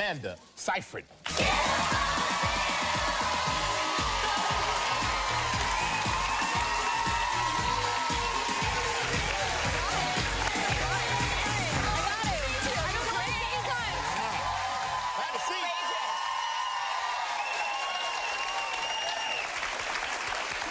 Amanda Seyfried.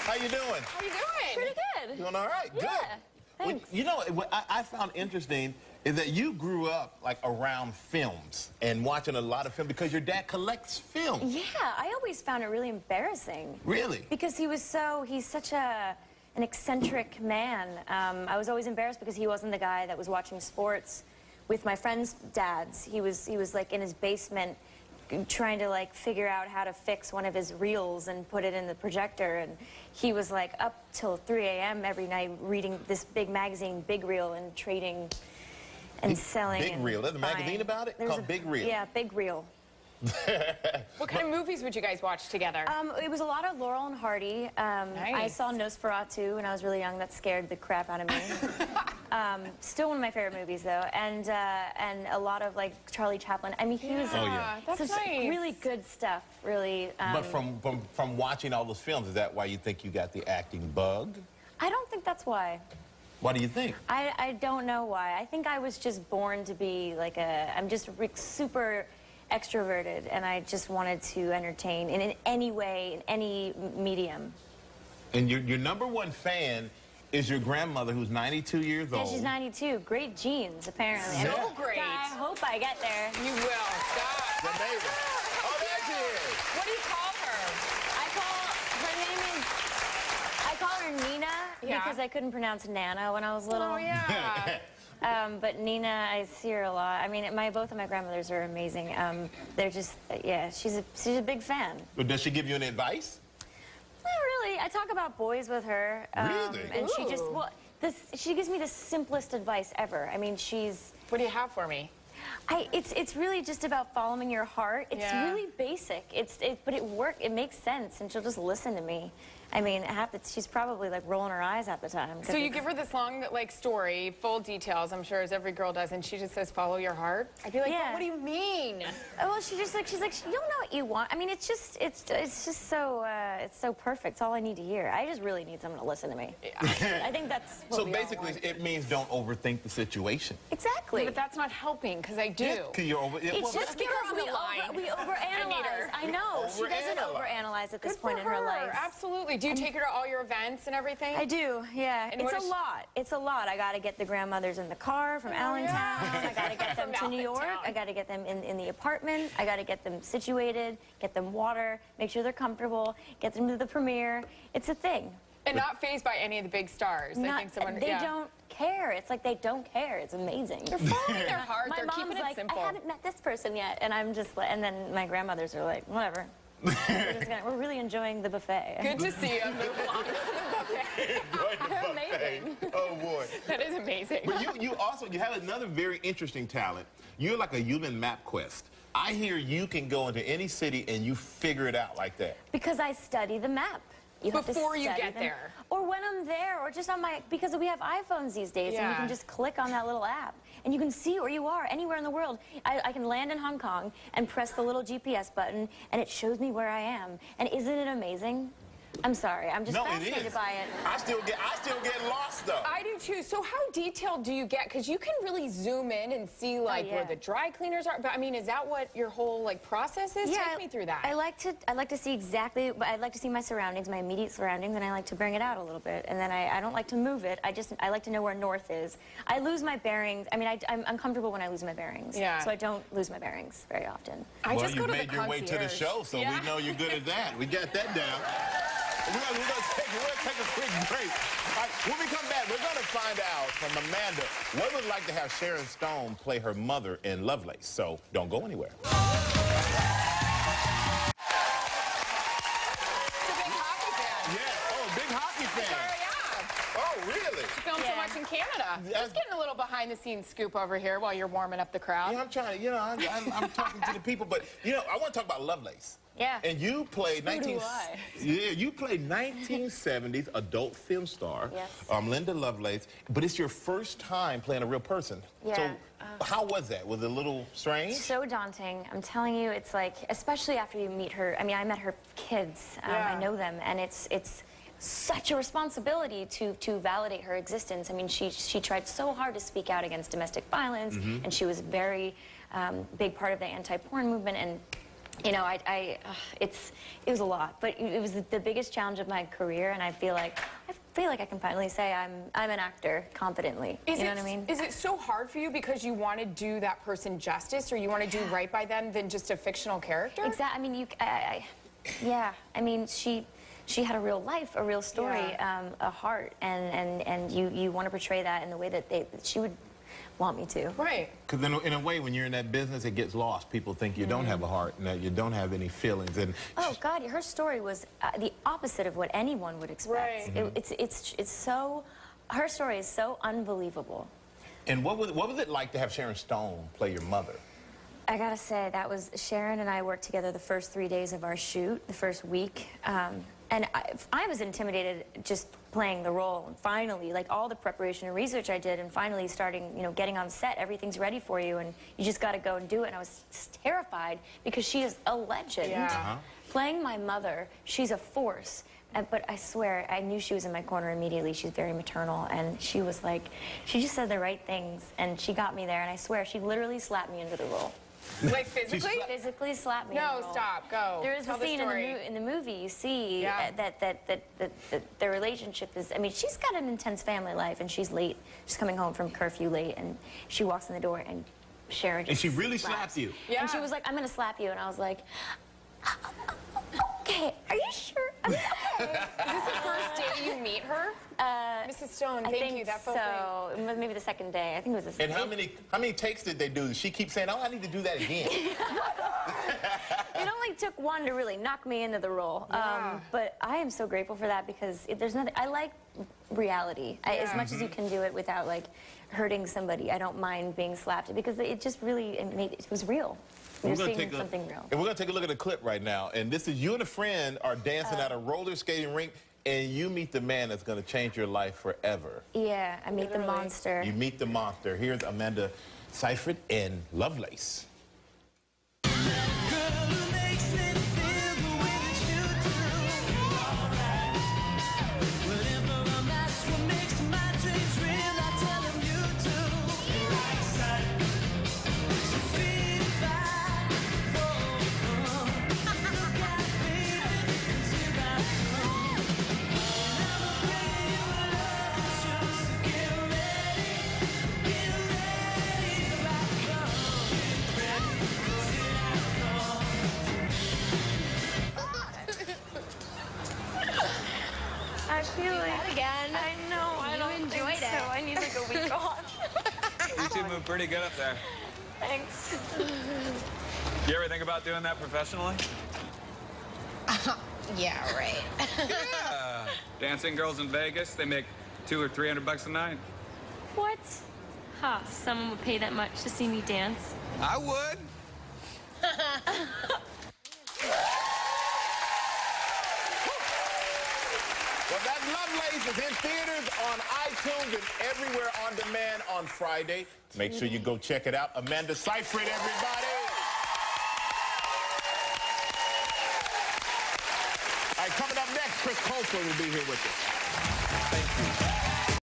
How you doing? How you doing? Pretty good. Doing all right? Yeah, Good. thanks. You know, what I found interesting is that you grew up like around films and watching a lot of film because your dad collects film. Yeah, I always found it really embarrassing. Really? Because he's such an eccentric man. I was always embarrassed because he wasn't the guy that was watching sports with my friends' dads. He was like in his basement trying to like figure out how to fix one of his reels and put it in the projector, and he was like up till 3 a.m. every night reading this big magazine, Big Reel, and trading and selling. Big Reel. There's a magazine about it called Big Reel. Yeah, Big Reel. What kind of movies would you guys watch together? It was a lot of Laurel and Hardy. Nice. I saw Nosferatu when I was really young. That scared the crap out of me. Still one of my favorite movies, though, and a lot of like Charlie Chaplin. I mean, he was that's such nice. really good stuff. Really. But from watching all those films, is that why you think you got the acting bug? I don't think that's why. What do you think? I don't know why. I think I was just born to be like I'm just super extroverted, and I just wanted to entertain in any way, in any medium. And your number one fan is your grandmother, who's 92 years old. Yeah, she's 92. Great genes, apparently. So great. I hope I get there. You will. Stop. The neighbor. Oh, there she is. What do you call her? I call her Nina because I couldn't pronounce Nana when I was little. Oh, yeah. But Nina, I see her a lot. I mean, both of my grandmothers are amazing. They're just, yeah, she's a big fan. But does she give you any advice? Not really. I talk about boys with her. Really? And she just, she gives me the simplest advice ever. I mean, What do you have for me? it's really just about following your heart. It's really basic. But it works. It makes sense, and she'll just listen to me. I mean, she's probably like rolling her eyes at the time. So you give her this long like story, full details, I'm sure, as every girl does, and she just says, "Follow your heart." I'd be like, Yeah. what do you mean? Well, she's like, you don't know what you want. I mean, it's just so it's so perfect. It's all I need to hear. I just really need someone to listen to me. Yeah. I think that's what So we all basically, want. it means don't overthink the situation. Exactly. Yeah, but that's not helping, because I do. Yeah, 'cause you're over. It's well, just keep her because on the line. we overanalyze. I know. She doesn't overanalyze at this Good for point in her life. Absolutely. Do you take her to all your events and everything? I do, yeah. And It's what a is- lot. It's a lot. I got to get the grandmothers in the car from Allentown. I got to get them to New York. I got to get them in the apartment. I got to get them situated, get them water, make sure they're comfortable, get them to the premiere. It's a thing. And not fazed by any of the big stars. I think someone, they don't care. It's like they don't care. It's amazing. They're following their heart. My They're mom's keeping it like, simple. I haven't met this person yet, and I'm just like, and then my grandmothers are like, whatever. We're really enjoying the buffet. Good to see you. Move along. Amazing. Oh boy. That is amazing. But you have another very interesting talent. You're like a human map quest. I hear you can go into any city and you figure it out like that. Because I study the map. You have to Before you study get them. there. Or when I'm there, or just on because we have iPhones these days, and you Yeah. can just click on that little app, and you can see where you are anywhere in the world. I can land in Hong Kong and press the little GPS button, and it shows me where I am. And isn't it amazing? I'm sorry, I'm just fascinated by it. I still get lost though. I do too. So how detailed do you get? Because you can really zoom in and see like where the dry cleaners are. But I mean, is that what your whole like process is? Yeah, Take me through that. I like to see exactly. I'd like to see my surroundings, my immediate surroundings, and I like to bring it out a little bit. And then I don't like to move it. I like to know where north is. I lose my bearings. I mean, I'm comfortable when I lose my bearings. Yeah. So I don't lose my bearings very often. I just go to the made your way to the concierge. show, so we know you're good at that. We got that down. We're gonna take a quick break. All right, when we come back, we're going to find out from Amanda what it would like to have Sharon Stone play her mother in Lovelace. So don't go anywhere. It's a big hockey fan. Yeah. Oh, big hockey fan. Sorry, yeah. Oh, really? She filmed so much in Canada. Just getting a little behind-the-scenes scoop over here while you're warming up the crowd. Yeah, I'm trying to, I'm talking to the people, but, I want to talk about Lovelace. Yeah. And you played 1970s adult film star, yes. Linda Lovelace, but it's your first time playing a real person. Yeah. So how was that? Was it a little strange? So daunting. I'm telling you, it's like, especially after you meet her. I mean, I met her kids. I know them, and it's such a responsibility to validate her existence. I mean, she tried so hard to speak out against domestic violence, and she was a very big part of the anti-porn movement, and it was a lot, but it was the biggest challenge of my career, and I feel like I can finally say I'm an actor competently. You know what I mean? Is it so hard for you because you want to do that person justice, or you want to do right by them than just a fictional character? Exactly. I mean, yeah. I mean, she had a real life, a real story, a heart, and you want to portray that in the way that she would want me to. Right. Because in a way, when you're in that business, it gets lost. People think you don't have a heart and that you don't have any feelings. And oh God, her story was the opposite of what anyone would expect. Right. It's so, her story is so unbelievable. And what was it like to have Sharon Stone play your mother? I gotta say, that was, Sharon and I worked together the first 3 days of our shoot, the first week. And I was intimidated just playing the role. And finally, like all the preparation and research I did, and finally starting, getting on set, everything's ready for you, and you just got to go and do it. And I was just terrified because she is a legend. Yeah. Playing my mother, she's a force. But I swear, I knew she was in my corner immediately. She's very maternal, and she was like, she just said the right things, and she got me there. And I swear, she literally slapped me into the role. Like physically? Physically slapped me. No, stop. Go. There is a scene in the movie. You see that their relationship is. I mean, she's got an intense family life, and she's late. She's coming home from curfew late, and she walks in the door, and Sharon just and she really slaps you. Yeah. And she was like, "I'm gonna slap you," and I was like, "Okay, are you sure?" Is this the first day you meet her? Mrs. Stone, thank you. That felt so. Great. Maybe the second day. I think it was the second. And how many takes did they do? She keeps saying, "Oh, I need to do that again." It only took one to really knock me into the role. Yeah. But I am so grateful for that because there's nothing. I like reality. As much as you can do it without like hurting somebody. I don't mind being slapped because it just really it was real. You're seeing something real. And we're going to take a look at a clip right now. And this is you and a friend are dancing at a roller skating rink, and you meet the man that's going to change your life forever. Yeah, I meet the monster. You meet the monster. Here's Amanda Seyfried in Lovelace. I feel like again. I know. I don't enjoyed it. So I need like a week off. You two move pretty good up there. Thanks. You ever think about doing that professionally? Yeah, right. Yeah. Dancing girls in Vegas, they make $200 or $300 a night. What? Huh, someone would pay that much to see me dance? I would. Well, that Lovelace is in theaters, on iTunes, and everywhere on demand on Friday. Make sure you go check it out. Amanda Seyfried, everybody. All right, coming up next, Chris Colfer will be here with us. Thank you.